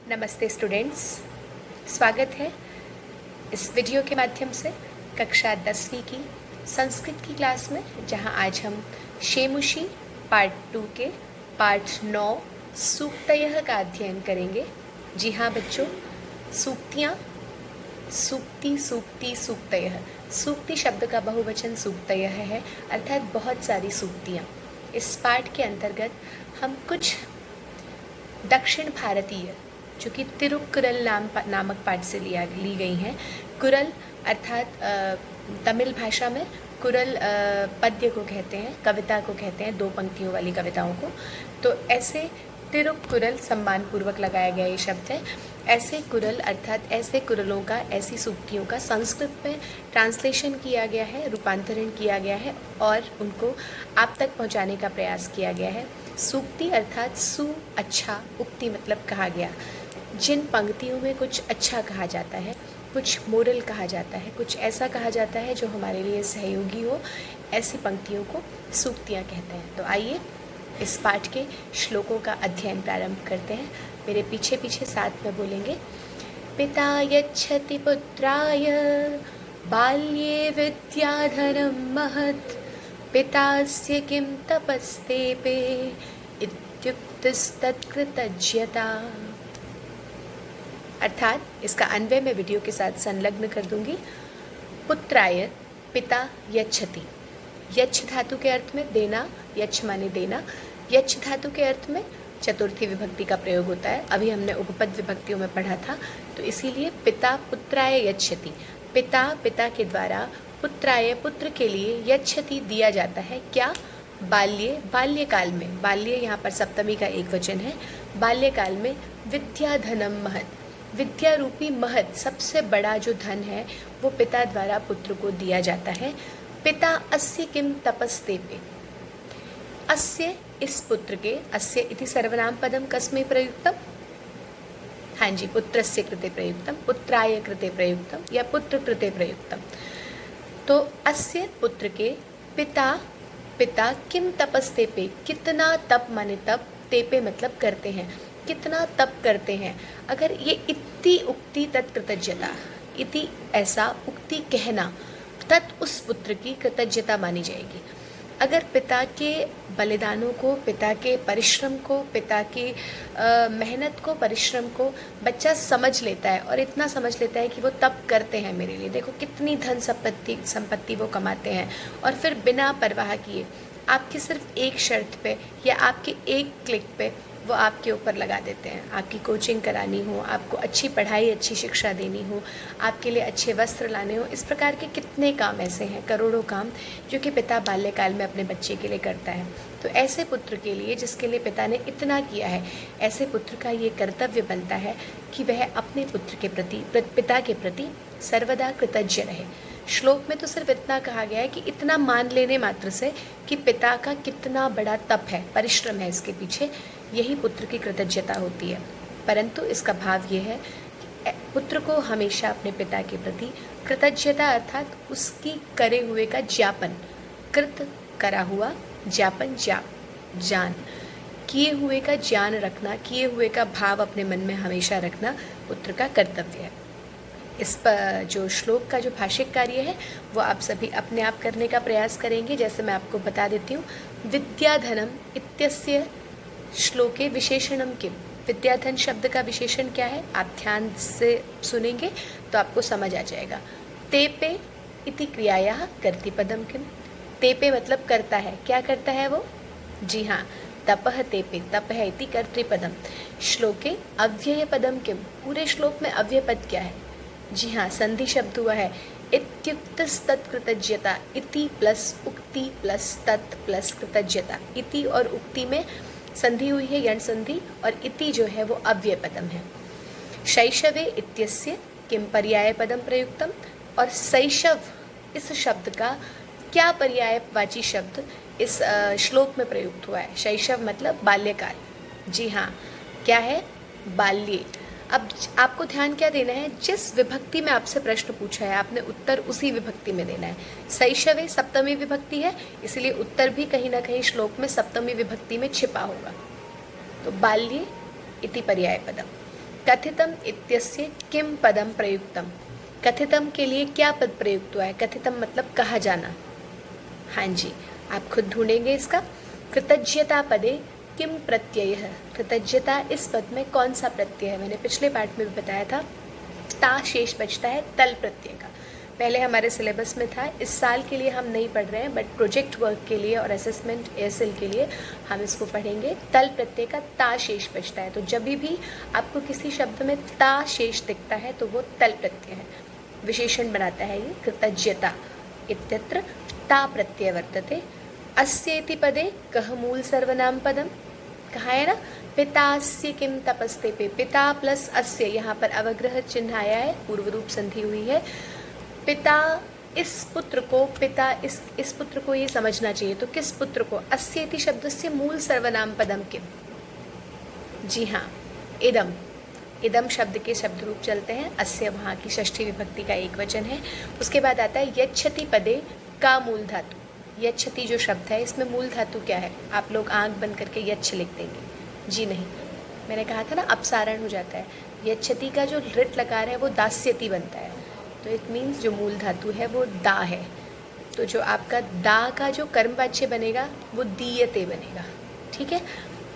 नमस्ते स्टूडेंट्स, स्वागत है इस वीडियो के माध्यम से कक्षा 10वीं की संस्कृत की क्लास में, जहां आज हम शेमुशी पार्ट 2 के पार्ट 9 सूक्तयः का अध्ययन करेंगे। जी हाँ बच्चों, सूक्तियाँ, सूक्ति, सूक्ति, सूक्तयः। सूक्ति शब्द का बहुवचन सूक्तयः है, अर्थात बहुत सारी सूक्तियाँ। इस पाठ के अंतर्गत हम कुछ दक्षिण भारतीय, जो कि तिरुक्कुरल नामक पाठ से ली गई हैं। कुरल अर्थात तमिल भाषा में कुरल पद्य को कहते हैं, कविता को कहते हैं, 2 पंक्तियों वाली कविताओं को। तो ऐसे तिरुक्कुरल सम्मानपूर्वक लगाया गया ये शब्द है। ऐसे कुरल अर्थात ऐसे कुरलों का, ऐसी सूक्तियों का संस्कृत में ट्रांसलेशन किया गया है, रूपांतरण किया गया है और उनको आप तक पहुंचाने का प्रयास किया गया है। सूक्ति अर्थात सु अच्छा, उक्ति मतलब कहा गया। जिन पंक्तियों में कुछ अच्छा कहा जाता है, कुछ मोरल कहा जाता है, कुछ ऐसा कहा जाता है जो हमारे लिए सहयोगी हो, ऐसी पंक्तियों को सूक्तियाँ कहते हैं। तो आइए इस पाठ के श्लोकों का अध्ययन प्रारंभ करते हैं। मेरे पीछे पीछे साथ में बोलेंगे। पिता यच्छति पुत्राय बाल्ये विद्याधरं महत्, पितास्य किं तपस्तेपे इत्युक्तस्तत्कृतज्ञता। अर्थात इसका अन्वय मैं वीडियो के साथ संलग्न कर दूंगी। पुत्राय पिता यच्छति, यच्छ धातु के अर्थ में देना, यच्छ माने देना। यच्छ धातु के अर्थ में चतुर्थी विभक्ति का प्रयोग होता है। अभी हमने उपपद विभक्तियों में पढ़ा था, तो इसीलिए पिता पुत्राय यच्छति, पिता पिता के द्वारा, पुत्राय पुत्र के लिए, यच्छति दिया जाता है। क्या? बाल्ये, बाल्यकाल में। बाल्य यहाँ पर सप्तमी का एक वचन है। बाल्यकाल में विद्याधनम महत्, विद्या रूपी महत्, सबसे बड़ा जो धन है वो पिता द्वारा पुत्र को दिया जाता है। पिता अस्य किम तपस्तेपे, अस्य इस पुत्र के, अस्य इति सर्वनाम पदम कस्मै प्रयुक्तम? हाँ जी, पुत्रस्य कृते प्रयुक्तम, पुत्राय कृते प्रयुक्तम या पुत्र कृते प्रयुक्तम। तो अस्य पुत्र के पिता, पिता किम तपस्तेपे, कितना तप माने तप, तेपे मतलब करते हैं, कितना तप करते हैं। अगर ये इति उक्ति तत्कृतज्ञता, इति ऐसा, उक्ति कहना, तत् उस पुत्र की कृतज्ञता मानी जाएगी। अगर पिता के बलिदानों को, पिता के परिश्रम को, पिता की मेहनत को, परिश्रम को बच्चा समझ लेता है और इतना समझ लेता है कि वो तप करते हैं मेरे लिए, देखो कितनी धन संपत्ति वो कमाते हैं, और फिर बिना परवाह किए आपकी सिर्फ एक शर्त पे या आपके एक क्लिक पे वो आपके ऊपर लगा देते हैं। आपकी कोचिंग करानी हो, आपको अच्छी पढ़ाई, अच्छी शिक्षा देनी हो, आपके लिए अच्छे वस्त्र लाने हो, इस प्रकार के कितने काम ऐसे हैं, करोड़ों काम, जो कि पिता बाल्यकाल में अपने बच्चे के लिए करता है। तो ऐसे पुत्र के लिए, जिसके लिए पिता ने इतना किया है, ऐसे पुत्र का ये कर्तव्य बनता है कि वह अपने पुत्र के प्रति, पिता के प्रति सर्वदा कृतज्ञ रहे। श्लोक में तो सिर्फ इतना कहा गया है कि इतना मान लेने मात्र से कि पिता का कितना बड़ा तप है, परिश्रम है इसके पीछे, यही पुत्र की कृतज्ञता होती है। परंतु इसका भाव ये है कि पुत्र को हमेशा अपने पिता के प्रति कृतज्ञता अर्थात उसकी करे हुए का ज्ञापन, कृत करा हुआ, ज्ञापन जान, किए हुए का ज्ञान रखना, किए हुए का भाव अपने मन में हमेशा रखना पुत्र का कर्तव्य है। इस पर जो श्लोक का जो भाषिक कार्य है वो आप सभी अपने आप करने का प्रयास करेंगे। जैसे मैं आपको बता देती हूँ, विद्याधनम इत्यस्य श्लोके विशेषणम किम, विद्याधन शब्द का विशेषण क्या है, आप ध्यान से सुनेंगे तो आपको समझ आ जाएगा। तेपे इति क्रियायाः कर्तृपदम किम, तेपे मतलब करता है, क्या करता है वो? जी हाँ, तपः तेपे, तप है इति कर्तृपदम। श्लोके अव्यय पदम किम, पूरे श्लोक में अव्यय पद क्या है? जी हाँ, संधि शब्द हुआ है इत्युक्तस्तत्कृतज्ञता, इति प्लस उक्ति प्लस तत् प्लस कृतज्ञता। इति और उक्ति में संधि हुई है, यण संधि, और इति जो है वो अव्यय पदम है। शैशवे इत्यस्य किम पर्याय पदम प्रयुक्तम, और शैशव इस शब्द का क्या पर्यायवाची शब्द इस श्लोक में प्रयुक्त हुआ है? शैशव मतलब बाल्यकाल। जी हाँ, क्या है? बाल्ये। अब आपको ध्यान क्या देना है, जिस विभक्ति में आपसे प्रश्न पूछा है आपने उत्तर उसी विभक्ति में देना है। शैशवे सप्तमी विभक्ति है, इसलिए उत्तर भी कहीं ना कहीं श्लोक में सप्तमी विभक्ति में छिपा होगा। तो बाल्ये इति पर्याय पदम। कथितम इत्यस्य किम पदम प्रयुक्तम, कथितम के लिए क्या पद प्रयुक्त हुआ है? कथितम मतलब कहा जाना। हाँ जी, आप खुद ढूंढेंगे इसका। कृतज्ञता पदे किम प्रत्यय है, कृतज्ञता इस पद में कौन सा प्रत्यय है? मैंने पिछले पार्ट में भी बताया था, ता शेष बचता है तल प्रत्यय का। पहले हमारे सिलेबस में था, इस साल के लिए हम नहीं पढ़ रहे हैं, बट प्रोजेक्ट वर्क के लिए और असेसमेंट एएसएल के लिए हम इसको पढ़ेंगे। तल प्रत्यय का ता शेष बचता है, तो जब भी आपको किसी शब्द में ता शेष दिखता है तो वो तल प्रत्यय है, विशेषण बनाता है ये। कृतज्ञता इत्यत्र ता प्रत्यय वर्तते। अस्येति पदे कह मूल सर्वनाम पदम, कहा है ना, पितास्य किम तपस्ते पे, पिता प्लस अस्य, यहाँ पर अवग्रह चिन्ह आया है, पूर्व रूप संधि हुई है। पिता इस पुत्र को, पिता इस पुत्र को ये समझना चाहिए, तो किस पुत्र को? अस्येति शब्द से मूल सर्वनाम पदम किम, जी हाँ, इदम। इदम शब्द के शब्द रूप चलते हैं, अस्य वहाँ की षष्ठी विभक्ति का एक वचन है। उसके बाद आता है यच्छति पदे का मूल धातु। यच्छति जो शब्द है इसमें मूल धातु क्या है? आप लोग आंख बंद करके यच्छ लिख देंगे, जी नहीं, मैंने कहा था ना अपसारण हो जाता है। यच्छति का जो ऋट लकार है वो दास्यति बनता है, तो इट मीन्स जो मूल धातु है वो दा है। तो जो आपका दा का जो कर्मवाच्य बनेगा वो दीयते बनेगा, ठीक है।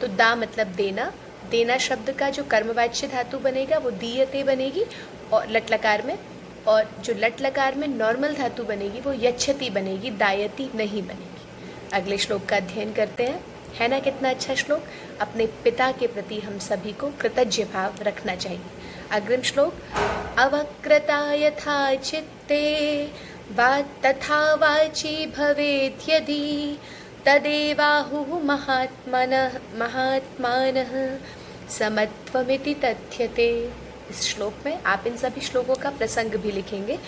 तो दा मतलब देना, देना शब्द का जो कर्मवाच्य धातु बनेगा वो दीयते बनेगी और लट लकार में, और जो लट लकार में नॉर्मल धातु बनेगी वो यच्छति बनेगी, दायति नहीं बनेगी। अगले श्लोक का अध्ययन करते हैं, है ना कितना अच्छा श्लोक। अपने पिता के प्रति हम सभी को कृतज्ञ भाव रखना चाहिए। अग्रिम श्लोक, अवक्रता यथा चित्ते वा तथा वाची भवेत् यदि तदेवाहुः महात्मानः समत्वमिति तथ्यते। इस श्लोक में आप इन सभी श्लोकों का प्रसंग भी लिखेंगे,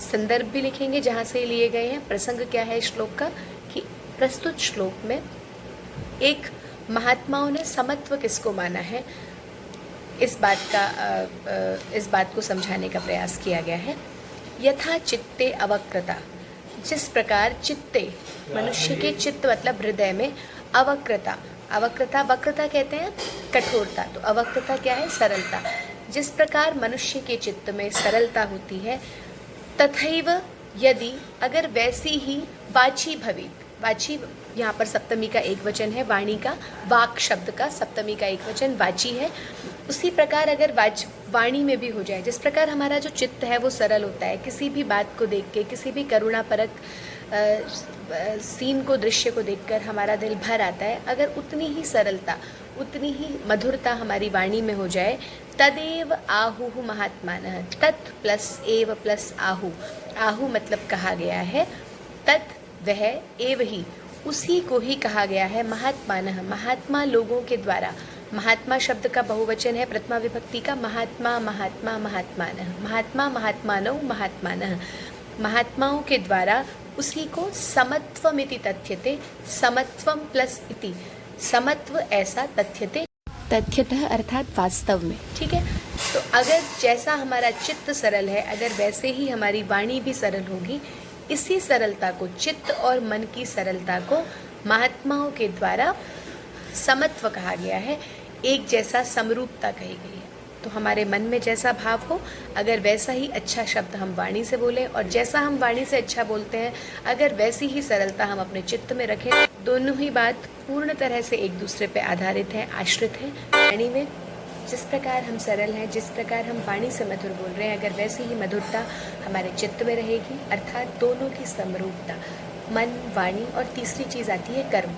संदर्भ भी लिखेंगे जहाँ से लिए गए हैं। प्रसंग क्या है इस श्लोक का, कि प्रस्तुत श्लोक में एक महात्माओं ने समत्व किसको माना है, इस बात को समझाने का प्रयास किया गया है। यथा चित्ते अवक्रता, जिस प्रकार चित्ते, मनुष्य के चित्त मतलब हृदय में, अवक्रता, अवक्रता वक्रता कहते हैं कठोरता, तो अवक्रता क्या है? सरलता। जिस प्रकार मनुष्य के चित्त में सरलता होती है, तथैव यदि, अगर वैसी ही वाची भवेत्, वाची यहाँ पर सप्तमी का एक वचन है, वाणी का, वाक शब्द का सप्तमी का एक वचन वाची है, उसी प्रकार अगर वाणी में भी हो जाए, जिस प्रकार हमारा जो चित्त है वो सरल होता है, किसी भी बात को देख के, किसी भी करुणापरक सीन को, दृश्य को देखकर हमारा दिल भर आता है, अगर उतनी ही सरलता, उतनी ही मधुरता हमारी वाणी में हो जाए, तदेव आहुः महात्मानः, तत् प्लस एव प्लस आहु, आहु मतलब कहा गया है, तत् वह, एव ही उसी को ही कहा गया है, महात्मानः महात्मा लोगों के द्वारा। महात्मा शब्द का बहुवचन है प्रथमा विभक्ति का, महात्मा महात्मा महात्मानः, महात्मा महात्मानौ महात्मानः, महात्माओं के द्वारा उसी को समत्वमिति तथ्यते, समत्वम प्लस इति, समत्व ऐसा तथ्यते, तथ्यतः अर्थात वास्तव में, ठीक है। तो अगर जैसा हमारा चित्त सरल है, अगर वैसे ही हमारी वाणी भी सरल होगी, इसी सरलता को, चित्त और मन की सरलता को महात्माओं के द्वारा समत्व कहा गया है, एक जैसा समरूपता कही गई है। तो हमारे मन में जैसा भाव हो, अगर वैसा ही अच्छा शब्द हम वाणी से बोलें, और जैसा हम वाणी से अच्छा बोलते हैं अगर वैसी ही सरलता हम अपने चित्त में रखें, दोनों ही बात पूर्ण तरह से एक दूसरे पर आधारित है, आश्रित है। वाणी में जिस प्रकार हम सरल हैं, जिस प्रकार हम वाणी से मधुर बोल रहे हैं, अगर वैसी ही मधुरता हमारे चित्त में रहेगी, अर्थात दोनों की समरूपता, मन, वाणी, और तीसरी चीज़ आती है कर्म।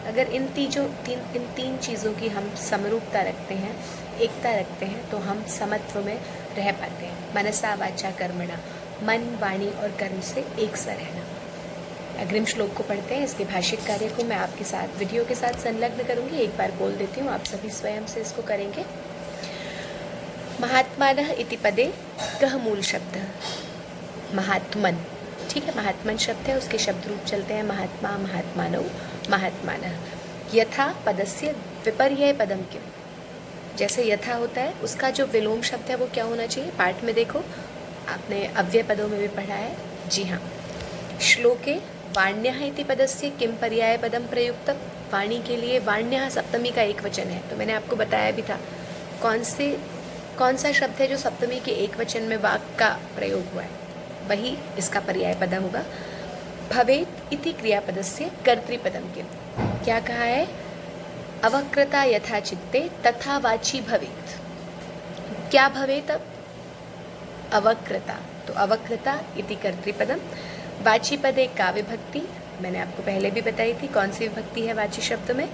अगर इन तीन चीज़ों की हम समरूपता रखते हैं, एकता रखते हैं, तो हम समत्व में रह पाते हैं। मनसा वाचा कर्मणा, मन, वाणी और कर्म से एक सा रहना। अग्रिम श्लोक को पढ़ते हैं, इसके भाषिक कार्य को मैं आपके साथ वीडियो के साथ संलग्न करूंगी, एक बार बोल देती हूँ, आप सभी स्वयं से इसको करेंगे। महात्मानः इति पदे कह मूल शब्द, महात्मन, ठीक है, महात्मन शब्द है, उसके शब्द रूप चलते हैं महात्मा, महात्मानौ, महात्मानः। यथा पदस्य विपर्यय पदम किम, जैसे यथा होता है उसका जो विलोम शब्द है वो क्या होना चाहिए? पाठ में देखो, आपने अव्यय पदों में भी पढ़ा है, जी हाँ। श्लोके वाण्यः इति पदस्य किम पर्याय पदम प्रयुक्तम, वाणी के लिए वाण्यः सप्तमी का एक वचन है, तो मैंने आपको बताया भी था कौन से कौन सा शब्द है जो सप्तमी के एक वचन में वाक का प्रयोग हुआ है, वही इसका पर्याय पद होगा। भवेत इति क्रियापदस्य कर्तृपदम के, क्या कहा है, अवक्रता यथा चित्ते तथा वाची भवेत। क्या भवेत, अब अवक्रता, तो अवक्रता इति कर्तृपदम। वाची पद एक का विभक्ति, मैंने आपको पहले भी बताई थी कौन सी विभक्ति है वाची शब्द में।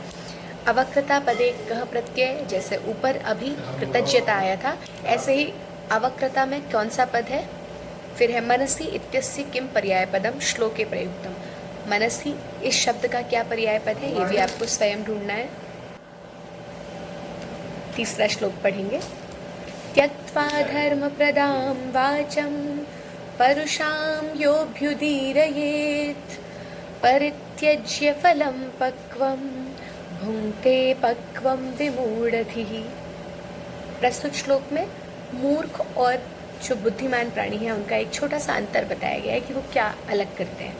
अवक्रता पद एक कह प्रत्यय, जैसे ऊपर अभी कृतज्ञता आया था, ऐसे ही अवक्रता में कौन सा पद है, फिर है मनसी इत्यस्य किम पर्याय पदम श्लोके प्रयुक्तम। मनसी इस शब्द का क्या पर्याय पद है, ये भी आपको स्वयं ढूंढना है। तीसरा श्लोक पढ़ेंगे। त्यक्त्वा धर्म प्रदां वाचं परुषां योऽभ्युदीरयेत् परित्यज्य फलं पक्वं भुङ्क्ते पक्वं विमूढधिः। प्रस्तुत श्लोक में मूर्ख और जो बुद्धिमान प्राणी है उनका एक छोटा सा अंतर बताया गया है कि वो क्या अलग करते हैं।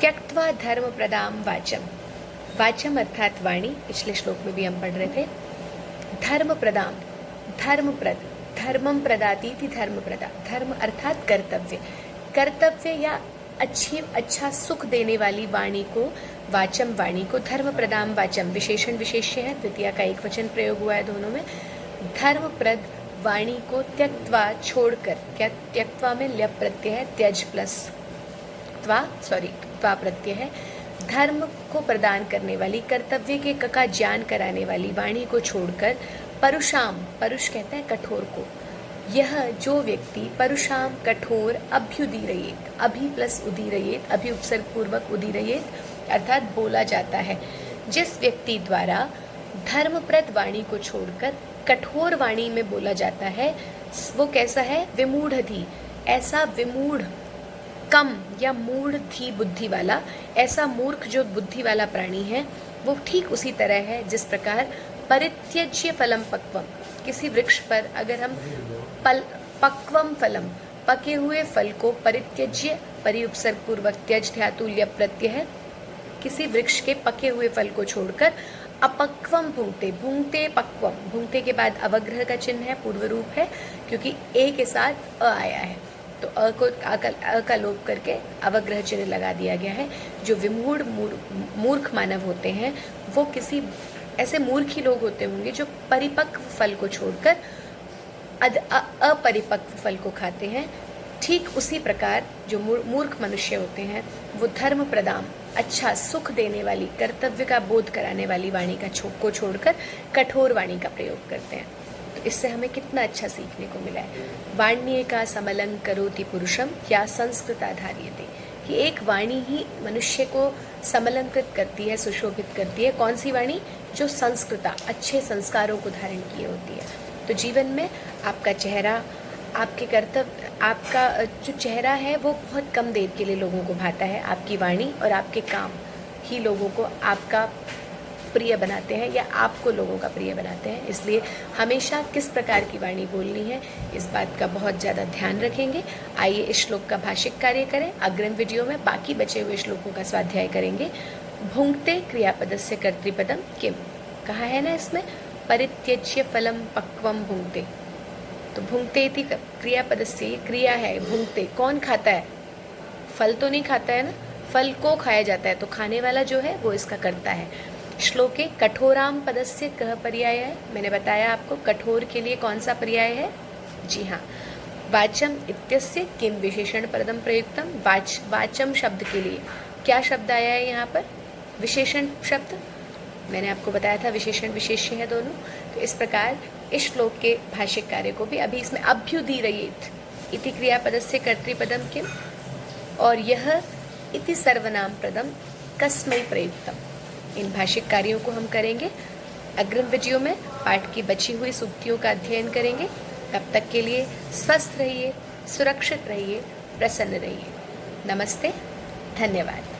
त्यक्त्वा धर्म प्रदां वाचम, वाचम अर्थात वाणी, पिछले श्लोक में भी हम पढ़ रहे थे। धर्म प्रदां, धर्मप्रद, धर्मम प्रदाती थी धर्मप्रदा, धर्म अर्थात कर्तव्य, कर्तव्य या अच्छा सुख देने वाली वाणी को, वाचम वाणी को, धर्म प्रदाम वाचम विशेषण विशेष्य है, द्वितीय का एक वचन प्रयोग हुआ है दोनों में। धर्मप्रद वाणी को त्यक्त्वा छोड़कर, क्या त्यक्त्वा में ल्य प्रत्यय है, त्यज प्लस त्वा प्रत्यय है। धर्म को प्रदान करने वाली, कर्तव्य के का ज्ञान कराने वाली वाणी को छोड़कर परुषाम, परुष कहते हैं कठोर को, यह जो व्यक्ति परुषाम कठोर अभ्युदीरयेत, अभि प्लस उदीरयेत, अभि उपसर्ग पूर्वक उदीरयेत अर्थात बोला जाता है, जिस व्यक्ति द्वारा धर्मप्रद वाणी को छोड़कर कठोर वाणी में बोला जाता है, वो कैसा है, विमूढ़धि, ऐसा विमूढ़ कम या मूढ़ धी बुद्धि वाला, ऐसा मूर्ख जो बुद्धि वाला प्राणी है, वो ठीक उसी तरह है जिस प्रकार परित्यज्य फलम पक्वम, किसी वृक्ष पर अगर हम पक्वम फलम, पके हुए फल को, परित्यज्य परिउपसर्ग पूर्वक त्यज धातु ल्य प्रत्यय है, किसी वृक्ष के पके हुए फल को छोड़कर अपक्वम भुंगते, भुंगते पक्वम, भुंगते के बाद अवग्रह का चिन्ह है, पूर्व रूप है, क्योंकि ए के साथ अ आया है तो अ को अ का लोप करके अवग्रह चिन्ह लगा दिया गया है। जो विमूढ़ मूर्ख मानव होते हैं वो किसी ऐसे मूर्ख ही लोग होते होंगे जो परिपक्व फल को छोड़कर अपरिपक्व फल को खाते हैं। ठीक उसी प्रकार जो मूर्ख मनुष्य होते हैं वो धर्म प्रदान, अच्छा सुख देने वाली, कर्तव्य का बोध कराने वाली वाणी को छोड़कर कठोर वाणी का प्रयोग करते हैं। तो इससे हमें कितना अच्छा सीखने को मिला है। वाण्ये का समलं करोति पुरुषम या संस्कृता धार्यते, कि एक वाणी ही मनुष्य को समलंकृत करती है, सुशोभित करती है। कौन सी वाणी, जो संस्कृता, अच्छे संस्कारों को धारण किए होती है। तो जीवन में आपका चेहरा, आपके कर्तव्य, आपका जो चेहरा है वो बहुत कम देर के लिए लोगों को भाता है, आपकी वाणी और आपके काम ही लोगों को आपका प्रिय बनाते हैं या आपको लोगों का प्रिय बनाते हैं। इसलिए हमेशा किस प्रकार की वाणी बोलनी है इस बात का बहुत ज़्यादा ध्यान रखेंगे। आइए इस श्लोक का भाषिक कार्य करें। अग्रिम वीडियो में बाकी बचे हुए श्लोकों का स्वाध्याय करेंगे। भुंक्ते क्रियापदस्य कर्तृपदम किम, कहा है ना इसमें, परित्यज्य फलम पक्वम भुंक्ते, तो भुंक्ते इति क्रियापदस्य क्रिया है। भुंक्ते कौन खाता है, फल तो नहीं खाता है ना, फल को खाया जाता है, तो खाने वाला जो है वो इसका करता है। श्लोके कठोराम पदस्य कह पर्याय है, मैंने बताया आपको कठोर के लिए कौन सा पर्याय है, जी हाँ, वाचम इत्यस्य किम विशेषण पदम प्रयुक्तम। वाचम शब्द के लिए क्या शब्द आया है यहाँ पर, विशेषण शब्द, मैंने आपको बताया था विशेषण विशेष्य है दोनों। तो इस प्रकार इस श्लोक के भाषिक कार्य को भी अभी इसमें अभ्युदीरयेत इति क्रियापदस्य कर्तृपदम किम और यह इति सर्वनाम पदम कस्मै प्रयुक्तम, इन भाषिक कार्यों को हम करेंगे। अग्रिम वीडियो में पाठ की बची हुई सूक्तियों का अध्ययन करेंगे। तब तक के लिए स्वस्थ रहिए, सुरक्षित रहिए, प्रसन्न रहिए। नमस्ते, धन्यवाद।